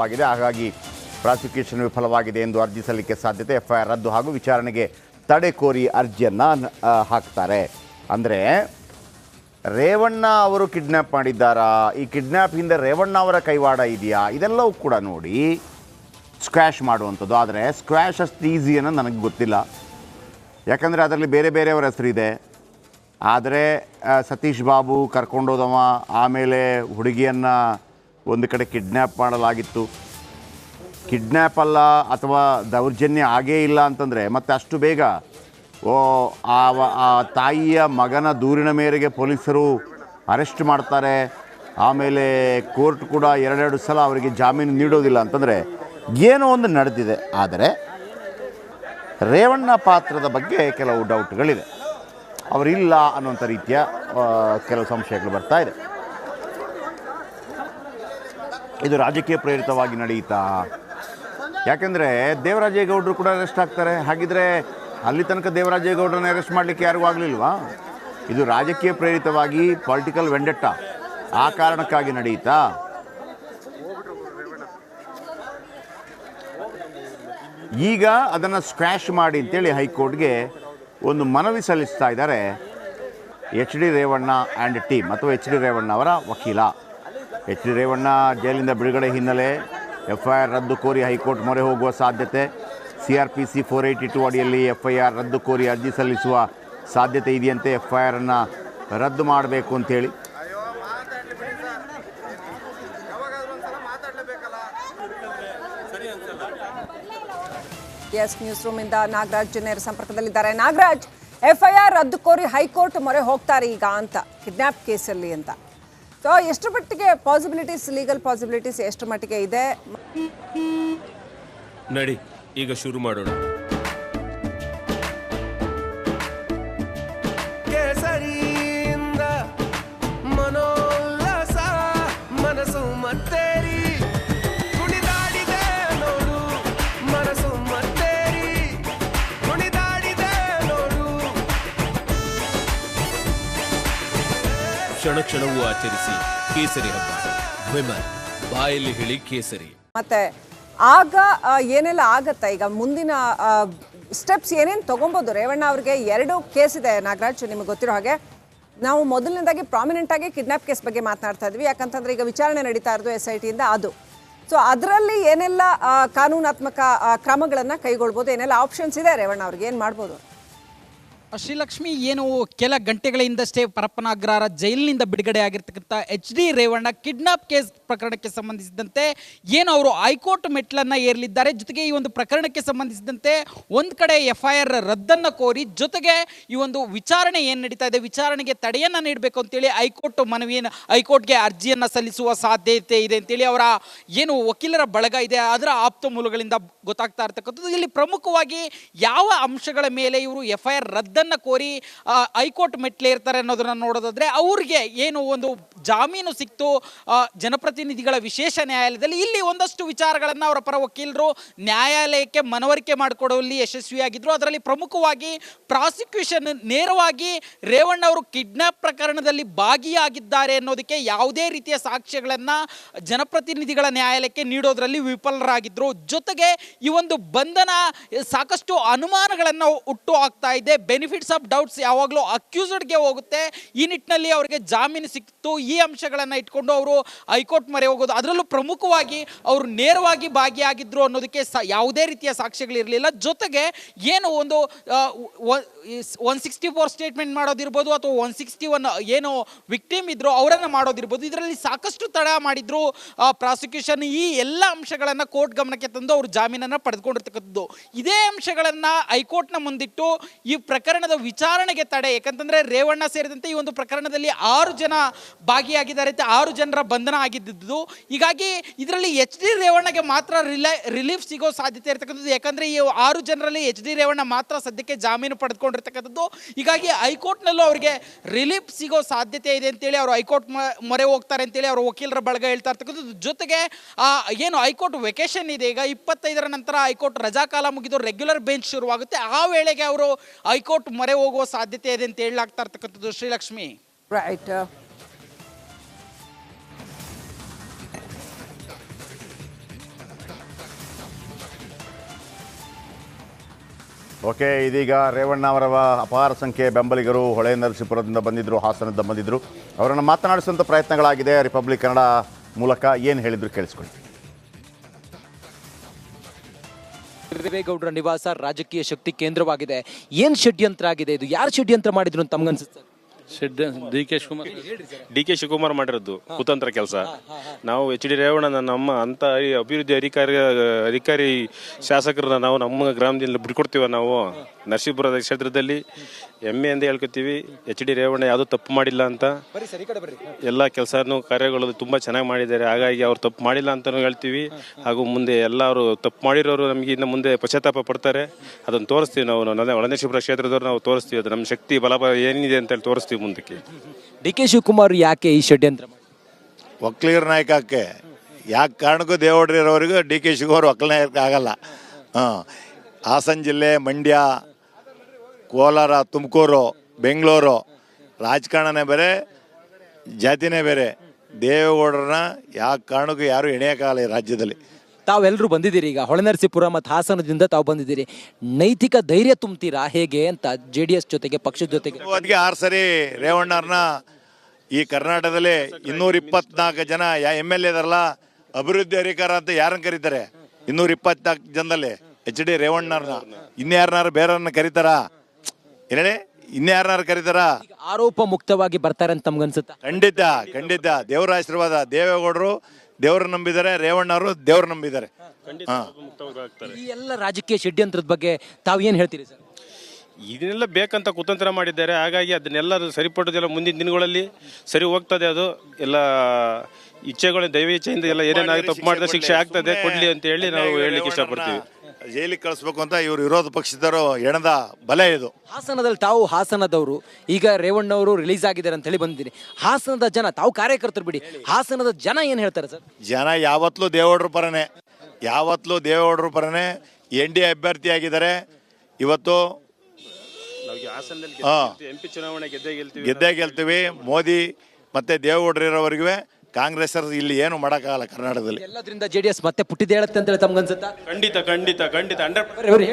ವಿಫಲವಾಗಿದೆ. ಹಾಗಾಗಿ ಪ್ರಾಸಿಕ್ಯೂಷನ್ ವಿಫಲವಾಗಿದೆ ಎಂದು ಅರ್ಜಿ ಸಲ್ಲಿಕೆ ಸಾಧ್ಯತೆ. FIR ರದ್ದು ಹಾಗೂ ವಿಚಾರಣೆಗೆ ತಡೆ ಕೋರಿ ಅರ್ಜಿಯನ್ನು ಹಾಕ್ತಾರೆ. ಅಂದರೆ ರೇವಣ್ಣ ಅವರು ಕಿಡ್ನ್ಯಾಪ್ ಮಾಡಿದ್ದಾರಾ, ಈ ಕಿಡ್ನ್ಯಾಪ್ ಹಿಂದೆ ರೇವಣ್ಣ ಅವರ ಕೈವಾಡ ಇದೆಯಾ, ಇದೆಲ್ಲವೂ ಕೂಡ ನೋಡಿ ಸ್ಕ್ವ್ಯಾಶ್ ಮಾಡುವಂಥದ್ದು. ಆದರೆ ಸ್ಕ್ವ್ಯಾಶ್ ಅಷ್ಟು ಈಸಿ ಅನ್ನೋ ನನಗೆ ಗೊತ್ತಿಲ್ಲ. ಯಾಕಂದರೆ ಅದರಲ್ಲಿ ಬೇರೆ ಬೇರೆಯವರ ಹೆಸರಿದೆ. ಆದರೆ ಸತೀಶ್ ಬಾಬು ಕರ್ಕೊಂಡೋದವ, ಆಮೇಲೆ ಹುಡುಗಿಯನ್ನು ಒಂದು ಕಡೆ ಕಿಡ್ನ್ಯಾಪ್ ಮಾಡಲಾಗಿತ್ತು. ಕಿಡ್ನ್ಯಾಪ್ ಅಲ್ಲ ಅಥವಾ ದೌರ್ಜನ್ಯ ಆಗೇ ಇಲ್ಲ ಅಂತಂದರೆ ಮತ್ತೆ ಅಷ್ಟು ಬೇಗ ಆ ತಾಯಿಯ ಮಗನ ದೂರಿನ ಮೇರೆಗೆ ಪೊಲೀಸರು ಅರೆಸ್ಟ್ ಮಾಡ್ತಾರೆ. ಆಮೇಲೆ ಕೋರ್ಟ್ ಕೂಡ ಎರಡೆರಡು ಸಲ ಅವರಿಗೆ ಜಾಮೀನು ನೀಡೋದಿಲ್ಲ ಅಂತಂದರೆ ಏನೋ ಒಂದು ನಡೆದಿದೆ. ಆದರೆ ರೇವಣ್ಣ ಪಾತ್ರದ ಬಗ್ಗೆ ಕೆಲವು ಡೌಟ್ಗಳಿದೆ. ಅವರಿಲ್ಲ ಅನ್ನೋಂಥ ರೀತಿಯ ಕೆಲವು ಸಂಶಯಗಳು ಬರ್ತಾ ಇದೆ. ಇದು ರಾಜಕೀಯ ಪ್ರೇರಿತವಾಗಿ ನಡೆಯುತ್ತಾ? ಯಾಕೆಂದರೆ ದೇವರಾಜೇಗೌಡರು ಕೂಡ ಅರೆಸ್ಟ್ ಆಗ್ತಾರೆ. ಹಾಗಿದ್ರೆ ಅಲ್ಲಿ ತನಕ ದೇವರಾಜೇಗೌಡರನ್ನ ಅರೆಸ್ಟ್ ಮಾಡಲಿಕ್ಕೆ ಯಾರಿಗೂ ಆಗಲಿಲ್ವಾ? ಇದು ರಾಜಕೀಯ ಪ್ರೇರಿತವಾಗಿ ಪೊಲಿಟಿಕಲ್ ವೆಂಡೆಟ್ಟ ಆ ಕಾರಣಕ್ಕಾಗಿ ನಡೆಯುತ್ತಾ? ಈಗ ಅದನ್ನು ಸ್ಕ್ವ್ಯಾಶ್ ಮಾಡಿ ಅಂತೇಳಿ ಹೈಕೋರ್ಟ್ಗೆ ಒಂದು ಮನವಿ ಸಲ್ಲಿಸ್ತಾ ಇದ್ದಾರೆ HD ರೇವಣ್ಣ ಆ್ಯಂಡ್ ಟೀಮ್ ಅಥವಾ HD ರೇವಣ್ಣ ಅವರ ವಕೀಲ. HD ರೇವಣ್ಣ ಜೈಲಿಂದ ಬಿಡುಗಡೆ ಹಿನ್ನೆಲೆ FIR ರದ್ದು ಕೋರಿ ಹೈಕೋರ್ಟ್ ಮೊರೆ ಹೋಗುವ ಸಾಧ್ಯತೆ. CRPC 482 ಅಡಿಯಲ್ಲಿ FIR ರದ್ದು ಕೋರಿ ಅರ್ಜಿ ಸಲ್ಲಿಸುವ ಸಾಧ್ಯತೆ ಇದೆಯಂತೆ. FIR ಅನ್ನು ರದ್ದು ಮಾಡಬೇಕು ಅಂತೇಳಿ. ಎಸ್ ನ್ಯೂಸ್ ರೂಮ್ ಇಂದ ನಾಗರಾಜ್ ನೇರ ಸಂಪರ್ಕದಲ್ಲಿದ್ದಾರೆ. ನಾಗರಾಜ್, FIR ರದ್ದು ಕೋರಿ ಹೈಕೋರ್ಟ್ ಮೊರೆ ಹೋಗ್ತಾರೆ ಈಗ ಅಂತ ಕಿಡ್ನ್ಯಾಪ್ ಕೇಸಲ್ಲಿ ಅಂತ. ಸೊ ಎಷ್ಟು ಮಟ್ಟಿಗೆ ಪಾಸಿಬಿಲಿಟೀಸ್, ಲೀಗಲ್ ಪಾಸಿಬಿಲಿಟೀಸ್ ಎಷ್ಟು ಮಟ್ಟಿಗೆ ಇದೆ? ನಡಿ ಈಗ ಶುರು ಮಾಡೋಣ. ಕೇಸರಿಯಿಂದ ಮನೋಲ್ಲಾಸ ಮನಸ್ಸು ಮತ್ತೇರಿ ಕುಣಿದಾಡಿದೆ ನೋಡು, ಮನಸ್ಸು ಮತ್ತೇರಿ ಕುಣಿದಾಡಿದೆ ನೋಡು. ಕ್ಷಣ ಕ್ಷಣವೂ ಆಚರಿಸಿ ಕೇಸರಿ ಹಬ್ಬ. ವಿಮಲ್ ಬಾಯಲ್ಲಿ ಹೇಳಿ ಕೇಸರಿ. ಮತ್ತೆ ಆಗ ಏನೆಲ್ಲ ಆಗತ್ತಾ? ಈಗ ಮುಂದಿನ ಸ್ಟೆಪ್ಸ್ ಏನೇನು ತೊಗೊಬೋದು? ರೇವಣ್ಣ ಅವ್ರಿಗೆ 2 ಕೇಸ್ ಇದೆ ನಾಗರಾಜ್, ನಿಮಗೆ ಗೊತ್ತಿರೋ ಹಾಗೆ. ನಾವು ಮೊದಲನೇದಾಗಿ ಪ್ರಾಮಿನೆಂಟ್ ಆಗಿ ಕಿಡ್ನ್ಯಾಪ್ ಕೇಸ್ ಬಗ್ಗೆ ಮಾತನಾಡ್ತಾ ಇದ್ವಿ. ಯಾಕಂತಂದ್ರೆ ಈಗ ವಿಚಾರಣೆ ನಡೀತಾ ಇರೋದು SIT ಇಂದ ಅದು. ಸೊ ಅದರಲ್ಲಿ ಏನೆಲ್ಲ ಕಾನೂನಾತ್ಮಕ ಕ್ರಮಗಳನ್ನು ಕೈಗೊಳ್ಬೋದು, ಏನೆಲ್ಲ ಆಪ್ಷನ್ಸ್ ಇದೆ ರೇವಣ್ಣ ಅವ್ರಿಗೆ, ಏನು ಮಾಡ್ಬೋದು? ಶ್ರೀಲಕ್ಷ್ಮಿ, ಏನು ಕೆಲ ಗಂಟೆಗಳ ಹಿಂದಷ್ಟೇ ಪರಪ್ಪನಗ್ರಹಾರ ಜೈಲಿನಿಂದ ಬಿಡುಗಡೆ ಆಗಿರ್ತಕ್ಕಂಥ HD ರೇವಣ್ಣ ಕಿಡ್ನಾಪ್ ಕೇಸ್ ಪ್ರಕರಣಕ್ಕೆ ಸಂಬಂಧಿಸಿದಂತೆ ಏನು ಅವರು ಹೈಕೋರ್ಟ್ ಮೆಟ್ಲನ್ನು ಏರಲಿದ್ದಾರೆ. ಜೊತೆಗೆ ಈ ಒಂದು ಪ್ರಕರಣಕ್ಕೆ ಸಂಬಂಧಿಸಿದಂತೆ ಒಂದು ಕಡೆ FIR ರದ್ದನ್ನು ಕೋರಿ, ಜೊತೆಗೆ ಈ ಒಂದು ವಿಚಾರಣೆ ಏನು ನಡೀತಾ ಇದೆ ವಿಚಾರಣೆಗೆ ತಡೆಯನ್ನು ನೀಡಬೇಕು ಅಂತೇಳಿ ಹೈಕೋರ್ಟ್ಗೆ ಅರ್ಜಿಯನ್ನು ಸಲ್ಲಿಸುವ ಸಾಧ್ಯತೆ ಇದೆ ಅಂತೇಳಿ ಅವರ ಏನು ವಕೀಲರ ಬಳಗ ಇದೆ ಅದರ ಆಪ್ತ ಮೂಲಗಳಿಂದ ಗೊತ್ತಾಗ್ತಾ ಇರ್ತಕ್ಕಂಥದ್ದು. ಇಲ್ಲಿ ಪ್ರಮುಖವಾಗಿ ಯಾವ ಅಂಶಗಳ ಮೇಲೆ ಇವರು FIR ರದ್ದನ್ನು ಕೋರಿ ಹೈಕೋರ್ಟ್ ಮೆಟ್ಲೇರ್ತಾರೆ ಅನ್ನೋದನ್ನ ನೋಡೋದಾದ್ರೆ, ಅವ್ರಿಗೆ ಏನು ಒಂದು ಜಾಮೀನು ಸಿಕ್ತು ಜನಪ್ರತಿನಿಧಿಗಳ ವಿಶೇಷ ನ್ಯಾಯಾಲಯದಲ್ಲಿ. ಇಲ್ಲಿ ಒಂದಷ್ಟು ವಿಚಾರಗಳನ್ನು ಅವರ ಪರ ವಕೀಲರು ನ್ಯಾಯಾಲಯಕ್ಕೆ ಮನವರಿಕೆ ಮಾಡಿಕೊಡುವಲ್ಲಿ ಯಶಸ್ವಿಯಾಗಿದ್ರು. ಅದರಲ್ಲಿ ಪ್ರಮುಖವಾಗಿ ಪ್ರಾಸಿಕ್ಯೂಷನ್ ನೇರವಾಗಿ ರೇವಣ್ಣ ಅವರು ಕಿಡ್ನಾಪ್ ಪ್ರಕರಣದಲ್ಲಿ ಭಾಗಿಯಾಗಿದ್ದಾರೆ ಅನ್ನೋದಕ್ಕೆ ಯಾವುದೇ ರೀತಿಯ ಸಾಕ್ಷ್ಯಗಳನ್ನು ಜನಪ್ರತಿನಿಧಿಗಳ ನ್ಯಾಯಾಲಯಕ್ಕೆ ನೀಡೋದ್ರಲ್ಲಿ ವಿಫಲರಾಗಿದ್ರು. ಜೊತೆಗೆ ಈ ಒಂದು ಬಂಧನ ಸಾಕಷ್ಟು ಅನುಮಾನಗಳನ್ನು ಹುಟ್ಟು ಹಾಕ್ತಾ ಇದೆ. ಬೆನಿಫಿಟ್ಸ್ ಆಫ್ ಡೌಟ್ಸ್ ಯಾವಾಗಲೂ ಅಕ್ಯೂಸ್ಡ್ಗೆ ಹೋಗುತ್ತೆ. ಈ ನಿಟ್ಟಿನಲ್ಲಿ ಅವರಿಗೆ ಜಾಮೀನು ಸಿಕ್ತು. ಈ ಅಂಶಗಳನ್ನು ಇಟ್ಕೊಂಡು ಅವರು ಹೈಕೋರ್ಟ್ ಮೊರೆ ಹೋಗೋದು. ಅದರಲ್ಲೂ ಪ್ರಮುಖವಾಗಿ ಅವರು ನೇರವಾಗಿ ಭಾಗಿಯಾಗಿದ್ರು ಅನ್ನೋದಕ್ಕೆ ಯಾವುದೇ ರೀತಿಯ ಸಾಕ್ಷ್ಯಗಳಿರಲಿಲ್ಲ. ಜೊತೆಗೆ ಏನು ಒಂದು 164 ಸ್ಟೇಟ್ಮೆಂಟ್ ಮಾಡೋದಿರ್ಬೋದು ಅಥವಾ 161 ಏನು ವಿಕ್ಟಿಮ್ ಇದ್ರು ಅವರನ್ನು ಮಾಡೋದಿರ್ಬೋದು, ಇದರಲ್ಲಿ ಸಾಕಷ್ಟು ತಡ ಮಾಡಿದ್ರು ಪ್ರಾಸಿಕ್ಯೂಷನ್. ಈ ಎಲ್ಲ ಅಂಶಗಳನ್ನು ಕೋರ್ಟ್ ಗಮನಕ್ಕೆ ತಂದು ಅವರು ಜಾಮೀನನ್ನು ಪಡೆದುಕೊಂಡಿರ್ತಕ್ಕಂಥದ್ದು. ಇದೇ ಅಂಶಗಳನ್ನು ಹೈಕೋರ್ಟ್ನ ಮುಂದಿಟ್ಟು ಈ ಪ್ರಕರಣದ ವಿಚಾರಣೆಗೆ ತಡೆ, ಯಾಕಂತಂದ್ರೆ ರೇವಣ್ಣ ಸೇರಿದಂತೆ ಈ ಒಂದು ಪ್ರಕರಣದಲ್ಲಿ 6 ಜನ ಭಾಗಿಯಾಗಿದ್ದಾರೆ, 6 ಜನರ ಬಂಧನ ಆಗಿದ್ದು. ಹೀಗಾಗಿ ಇದರಲ್ಲಿ HD ರೇವಣ್ಣಗೆ ಮಾತ್ರ ರಿಲೀಫ್ ಸಿಗೋ ಸಾಧ್ಯತೆ ಇರತಕ್ಕಂಥದ್ದು. ಯಾಕಂದ್ರೆ ಈ 6 ಜನರಲ್ಲಿ HD ರೇವಣ್ಣ ಮಾತ್ರ ಸದ್ಯಕ್ಕೆ ಜಾಮೀನು ಪಡೆದುಕೊಂಡಿರ್ತಕ್ಕಂಥದ್ದು. ಹೀಗಾಗಿ ಹೈಕೋರ್ಟ್ನಲ್ಲೂ ಅವರಿಗೆ ರಿಲೀಫ್ ಸಿಗೋ ಸಾಧ್ಯತೆ ಇದೆ ಅಂತೇಳಿ ಅವರು ಹೈಕೋರ್ಟ್ ಮೊರೆ ಹೋಗ್ತಾರೆ ಅಂತೇಳಿ ಅವರ ವಕೀಲರ ಬಳಗ ಹೇಳ್ತಾ ಇರ್ತಕ್ಕಂಥದ್ದು. ಜೊತೆಗೆ ಏನು ಹೈಕೋರ್ಟ್ ವೆಕೇಶನ್ ಇದೆ, ಈಗ 25ರ ನಂತರ ಹೈಕೋರ್ಟ್ ರಜಾಕಾಲ ಮುಗಿದು ರೆಗ್ಯುಲರ್ ಬೆಂಚ್ ಶುರುವಾಗುತ್ತೆ. ಆ ವೇಳೆಗೆ ಅವರು ಹೈಕೋರ್ಟ್ ಮೊರೆ ಹೋಗುವ ಸಾಧ್ಯತೆ ಇದೆ ಅಂತ ಹೇಳಲಾಗ್ತಾ ಇರ್ತಕ್ಕಂಥದ್ದು. ಶ್ರೀಲಕ್ಷ್ಮಿ, ರೈಟ್. ಓಕೆ, ಇದೀಗ ರೇವಣ್ಣ ಅವರ ಅಪಾರ ಸಂಖ್ಯೆಯ ಬೆಂಬಲಿಗರು ಹೊಳೆ ನರಸೀಪುರದಿಂದ ಬಂದಿದ್ದರು, ಹಾಸನದಿಂದ ಬಂದಿದ್ದರು. ಅವರನ್ನು ಮಾತನಾಡಿಸುವಂಥ ಪ್ರಯತ್ನಗಳಾಗಿದೆ ರಿಪಬ್ಲಿಕ್ ಕನ್ನಡ ಮೂಲಕ. ಏನು ಹೇಳಿದ್ರು ಕೇಳಿಸ್ಕೊಳ್ಳಿ. ದೇವೇಗೌಡರ ನಿವಾಸ ರಾಜಕೀಯ ಶಕ್ತಿ ಕೇಂದ್ರವಾಗಿದೆ. ಏನ್ ಷಡ್ಯಂತ್ರ ಆಗಿದೆ ಇದು? ಯಾರು ಷಡ್ಯಂತ್ರ ಮಾಡಿದ್ರು ಅಂತ ತಮ್ಗನ್ಸುತ್ತೆ? ಡಿ ಕೆ ಶಿವಕುಮಾರ್ ಮಾಡಿರೋದು ಕುತಂತ್ರ ಕೆಲಸ. ನಾವು ಎಚ್ ಡಿ ರೇವಣ್ಣ ನಮ್ಮ ಅಂತ ಅಭಿವೃದ್ಧಿ ಅಧಿಕಾರಿ ಶಾಸಕರನ್ನ ನಾವು ನಮ್ಮ ಗ್ರಾಮದಿಂದ ಬಿಟ್ಕೊಡ್ತೀವ. ನಾವು ನರಸೀಪುರದ ಕ್ಷೇತ್ರದಲ್ಲಿ ಹೆಮ್ಮೆಯಿಂದ ಹೇಳ್ಕೊತೀವಿ, ಎಚ್ ಡಿ ರೇವಣ್ಣ ಯಾವುದೂ ತಪ್ಪು ಮಾಡಿಲ್ಲ ಅಂತ. ಎಲ್ಲ ಕೆಲಸನೂ ಕಾರ್ಯಗಳು ತುಂಬ ಚೆನ್ನಾಗಿ ಮಾಡಿದ್ದಾರೆ. ಹಾಗಾಗಿ ಅವ್ರು ತಪ್ಪು ಮಾಡಿಲ್ಲ ಅಂತಲೂ ಹೇಳ್ತೀವಿ. ಹಾಗೂ ಮುಂದೆ ಎಲ್ಲರೂ ತಪ್ಪು ಮಾಡಿರೋರು ನಮಗೆ ಇನ್ನು ಮುಂದೆ ಪಶ್ಚಾತ್ತಾಪ ಪಡ್ತಾರೆ. ಅದನ್ನು ತೋರಿಸ್ತೀವಿ ನಾವು. ಒಳನರಸೀಪುರ ಕ್ಷೇತ್ರದವ್ರು ನಾವು ತೋರಿಸ್ತೀವಿ, ಅದು ನಮ್ಮ ಶಕ್ತಿ ಬಲ ಏನಿದೆ ಅಂತೇಳಿ ತೋರಿಸ್ತೀವಿ ಮುಂದಕ್ಕೆ. ಡಿ ಕೆ ಶಿವಕುಮಾರ್ ಯಾಕೆ ಈ ಷಡ್ಯಂತ್ರ? ಒಕ್ಕಲಿಗರ ನಾಯಕಕ್ಕೆ ಯಾಕೆ ಕಾರಣಕ್ಕೂ ದೇವೇಗೌಡರವರಿಗೂ ಡಿ ಕೆ ಶಿವಕುಮಾರ್ ಒಕ್ಕಲಿಗ ಆಗಲ್ಲ. ಹಾಸನ ಜಿಲ್ಲೆ, ಮಂಡ್ಯ, ಕೋಲಾರ, ತುಮಕೂರು, ಬೆಂಗಳೂರು ರಾಜಕಾರಣನೇ ಬೇರೆ, ಜಾತಿನೇ ಬೇರೆ. ದೇವೇಗೌಡರನ್ನ ಯಾವ ಕಾರಣಕ್ಕೂ ಯಾರು ಎಣೆಯೋಕ್ಕಾಗಲ್ಲ ಈ ರಾಜ್ಯದಲ್ಲಿ. ತಾವೆಲ್ಲರೂ ಬಂದಿದ್ದೀರಿ, ಈಗ ಹೊಳೆನರಸೀಪುರ ಮತ್ತು ಹಾಸನದಿಂದ ತಾವು ಬಂದಿದ್ದೀರಿ. ನೈತಿಕ ಧೈರ್ಯ ತುಂಬ್ತೀರಾ ಹೇಗೆ ಅಂತ JDS ಜೊತೆಗೆ, ಪಕ್ಷದ ಜೊತೆಗೆ? ಅದಕ್ಕೆ 6 ಸರಿ ರೇವಣ್ಣವ್ರನ್ನ ಈ ಕರ್ನಾಟಕದಲ್ಲಿ 224 ಜನ MLA ಇದಾರಲ್ಲ, ಅಭಿವೃದ್ಧಿ ಅಧಿಕಾರ ಅಂತ ಯಾರನ್ನ ಕರೀತಾರೆ? 224 ಜನದಲ್ಲಿ ಎಚ್ ಡಿ ರೇವಣ್ಣವ್ರನ್ನ. ಇನ್ಯಾರನ್ನಾರು ಬೇರೆಯವ್ರನ್ನ ಕರೀತಾರಾ? ಹೇಳಿ, ಇನ್ಯಾರನ್ನಾರು ಕರೀತಾರಾ? ಆರೋಪ ಮುಕ್ತವಾಗಿ ಬರ್ತಾರೆ ಅಂತ ತಮ್ಗನ್ಸುತ್ತಾ? ಖಂಡಿತ ದೇವರ ಆಶೀರ್ವಾದ. ದೇವೇಗೌಡರು ದೇವ್ರ ನಂಬಿದ್ದಾರೆ, ರೇವಣ್ಣವರು ದೇವ್ರ ನಂಬಿದ್ದಾರೆ. ಈ ಎಲ್ಲ ರಾಜಕೀಯ ಷಡ್ಯಂತ್ರದ ಬಗ್ಗೆ ತಾವು ಏನು ಹೇಳ್ತೀರಿ ಸರ್? ಇದನ್ನೆಲ್ಲ ಬೇಕಂತ ಕುತಂತ್ರ ಮಾಡಿದ್ದಾರೆ. ಹಾಗಾಗಿ ಅದನ್ನೆಲ್ಲ ಸರಿಪಟ್ಟದೆಲ್ಲ ಮುಂದಿನ ದಿನಗಳಲ್ಲಿ ಸರಿ ಹೋಗ್ತದೆ. ಅದು ಎಲ್ಲ ಇಚ್ಛೆಗಳು ದೈವ ಇಚ್ಛೆಯಿಂದ ಎಲ್ಲ ಏನೇನಾಗಿ ತಪ್ಪು ಮಾಡಿದ ಶಿಕ್ಷೆ ಆಗ್ತದೆ, ಕೊಡ್ಲಿ ಅಂತ ಹೇಳಿ ನಾವು ಹೇಳಲಿಕ್ಕೆ ಇಷ್ಟಪಡ್ತೀವಿ. ಜೈಲಿಗೆ ಕಳಿಸ್ಬೇಕು ಅಂತ ಇವರು ವಿರೋಧ ಪಕ್ಷದವರು ಎಣದ ಬಲೆ ಇದು. ಹಾಸನದಲ್ಲಿ ತಾವು ಹಾಸನದವರು, ಈಗ ರೇವಣ್ಣವರು ರಿಲೀಸ್ ಆಗಿದ್ದಾರೆ ಅಂತ ಹೇಳಿ ಬಂದಿದ್ದೀನಿ. ಹಾಸನದ ಜನ, ತಾವು ಕಾರ್ಯಕರ್ತರು ಬಿಡಿ, ಹಾಸನದ ಜನ ಏನು ಹೇಳ್ತಾರೆ ಸರ್? ಜನ ಯಾವತ್ತಲೂ ದೇವೇಗೌಡರ ಪರನೇ, NDA ಅಭ್ಯರ್ಥಿ ಆಗಿದ್ದಾರೆ. ಇವತ್ತು MP ಚುನಾವಣೆ ಗೆದ್ದೇ ಗೆಲ್ತೀವಿ. ಮೋದಿ ಮತ್ತೆ ದೇವೇಗೌಡರಿರೋವರೆಗೂ ಕಾಂಗ್ರೆಸ್ ಇಲ್ಲಿ ಏನು ಮಾಡೋಕ್ಕಾಗಲ್ಲ ಕರ್ನಾಟಕದಲ್ಲಿ. ಎಲ್ಲದರಿಂದ JDS ಮತ್ತೆ ಪುಟ್ಟಿದ್ದು ಹೇಳುತ್ತೆ ಅಂತ ಹೇಳಿ ತಮ್ಗನ್ಸುತ್ತಾ? ಖಂಡಿತ 100% ಹೇಳಿ.